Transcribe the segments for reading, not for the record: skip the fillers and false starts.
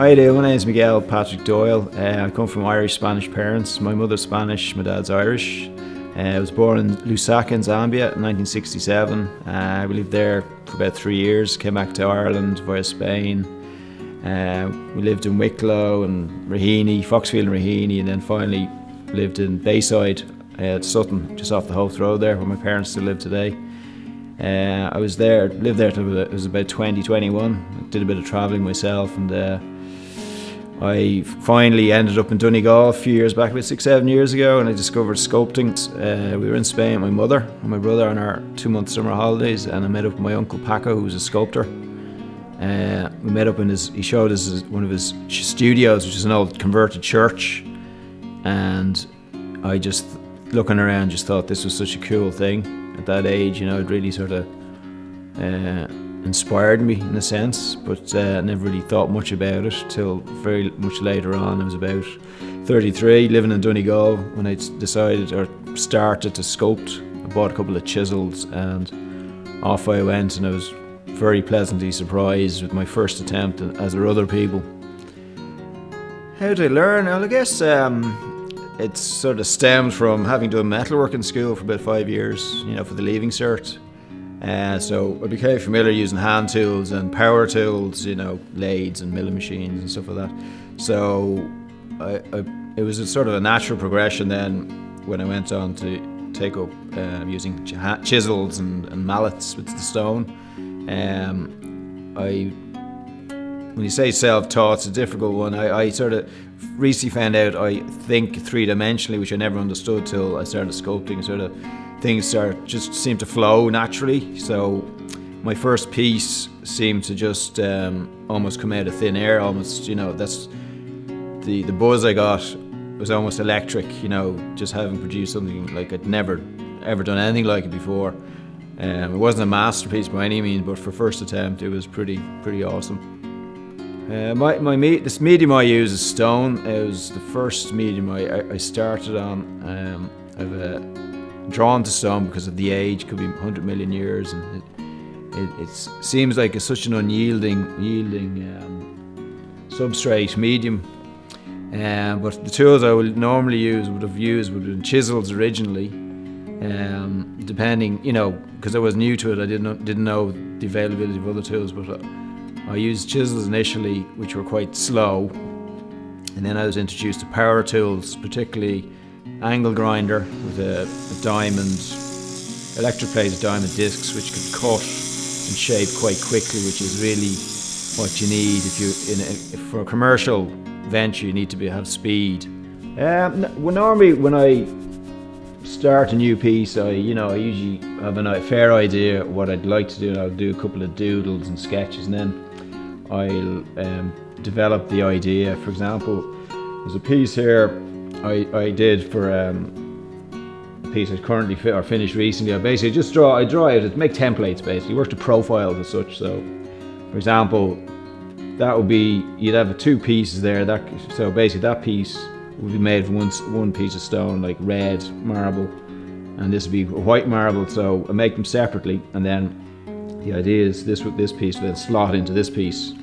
Hi there, my name is Miguel Patrick Doyle. I come from Irish-Spanish parents. My mother's Spanish, my dad's Irish. I was born in Lusaka in Zambia in 1967. We lived there for about 3 years, came back to Ireland via Spain. We lived in Wicklow and Raheny, Foxfield and Raheny, and then finally lived in Bayside, Sutton, just off the Howth Road there, where my parents still live today. I lived there till it was about 2021. Did a bit of travelling myself, and I finally ended up in Donegal a few years back, about 6-7 years ago, and I discovered sculpting. We were in Spain with my mother and my brother on our 2-month summer holidays, and I met up with my uncle Paco, who's a sculptor. We met up he showed us one of his studios, which is an old converted church, and I just, looking around, just thought this was such a cool thing. At that age, it really sort of inspired me in a sense, but never really thought much about it till very much later on. I was about 33, living in Donegal, when I decided or started to sculpt. I bought a couple of chisels and off I went, and I was very pleasantly surprised with my first attempt, as were other people. How did I learn? Well, I guess it sort of stemmed from having done metalwork in school for about 5 years, for the leaving cert. So I became familiar using hand tools and power tools, lathes and milling machines and stuff like that. So it was a sort of a natural progression then when I went on to take up using chisels and mallets with the stone. When you say self-taught, it's a difficult one. I sort of recently found out I think three-dimensionally, which I never understood till I started sculpting. Sort of things just seem to flow naturally. So my first piece seemed to just almost come out of thin air. Almost, that's the buzz I got was almost electric. Just having produced something like I'd never ever done anything like it before. It wasn't a masterpiece by any means, but for first attempt, it was pretty awesome. This medium I use is stone. It was the first medium I started on. I've drawn to stone because of the age. Could be 100 million years, and it seems like it's such an unyielding substrate medium. But the tools I would normally would have been chisels originally. Depending, because I was new to it, I didn't know the availability of other tools, but I used chisels initially, which were quite slow, and then I was introduced to power tools, particularly angle grinder with a diamond, electroplated diamond discs, which could cut and shape quite quickly, which is really what you need for a commercial venture. You need to have speed. Normally when I start a new piece, I usually have a fair idea what I'd like to do, and I'll do a couple of doodles and sketches, and then I'll develop the idea. For example, there's a piece here I did for a piece I currently finished recently. I basically just draw it, make templates basically, work to profiles as such. So, for example, that would be, you'd have 2 pieces there. So basically that piece would be made from one piece of stone, like red marble, and this would be white marble. So I make them separately, and then the idea is this piece will then slot into this piece.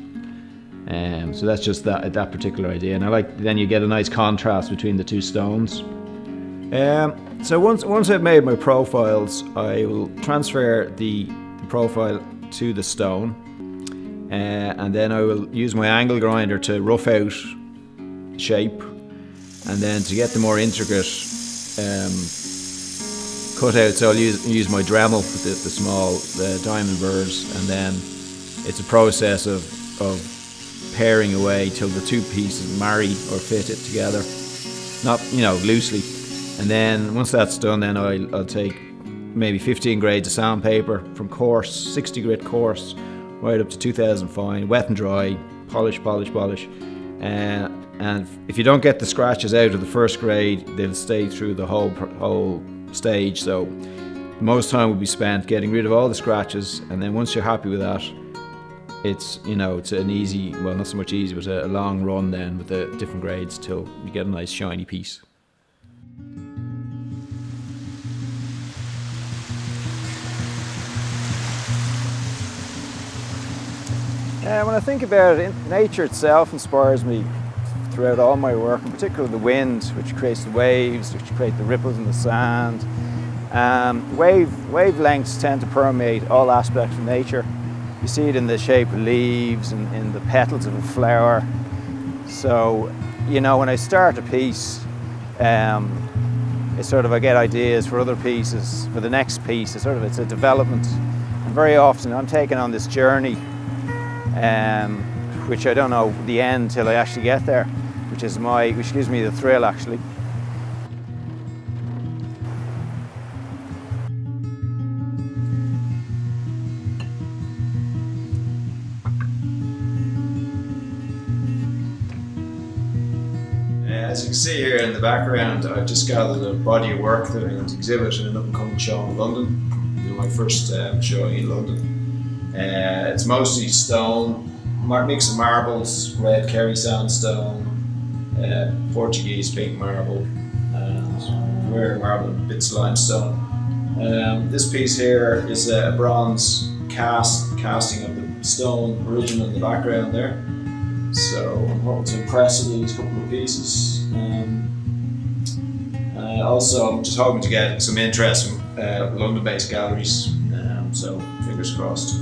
So that's just that particular idea, and then you get a nice contrast between the 2 stones. So once I've made my profiles, I will transfer the profile to the stone, and then I will use my angle grinder to rough out shape, and then to get the more intricate cutouts, I'll use my Dremel with the small diamond burrs, and then it's a process of pairing away till the 2 pieces marry or fit it together, not loosely. And then once that's done, then I'll take maybe 15 grades of sandpaper from coarse, 60 grit coarse, right up to 2000 fine, wet and dry, polish. And if you don't get the scratches out of the first grade, they'll stay through the whole stage. So most time will be spent getting rid of all the scratches, and then once you're happy with that, it's an easy, well, not so much easy, but a long run then with the different grades till you get a nice shiny piece. When I think about it, nature itself inspires me throughout all my work, in particular the wind, which creates the waves, which create the ripples in the sand. Wavelengths tend to permeate all aspects of nature. You see it in the shape of leaves and in the petals of a flower. So, you know, when I start a piece, it's sort of I get ideas for other pieces, for the next piece. It's a development. And very often I'm taken on this journey, which I don't know the end till I actually get there, which gives me the thrill actually. As you can see here in the background, I've just gathered a body of work that I'm going to exhibit in an up-and-coming show in London. My first showing in London. It's mostly stone, mix of marbles, red Kerry sandstone, Portuguese pink marble, and rare marble and bits of limestone. This piece here is a bronze casting of the stone original in the background there. So I'm hoping to impress with these couple of pieces. Also, I'm just hoping to get some interest from London-based galleries, so fingers crossed.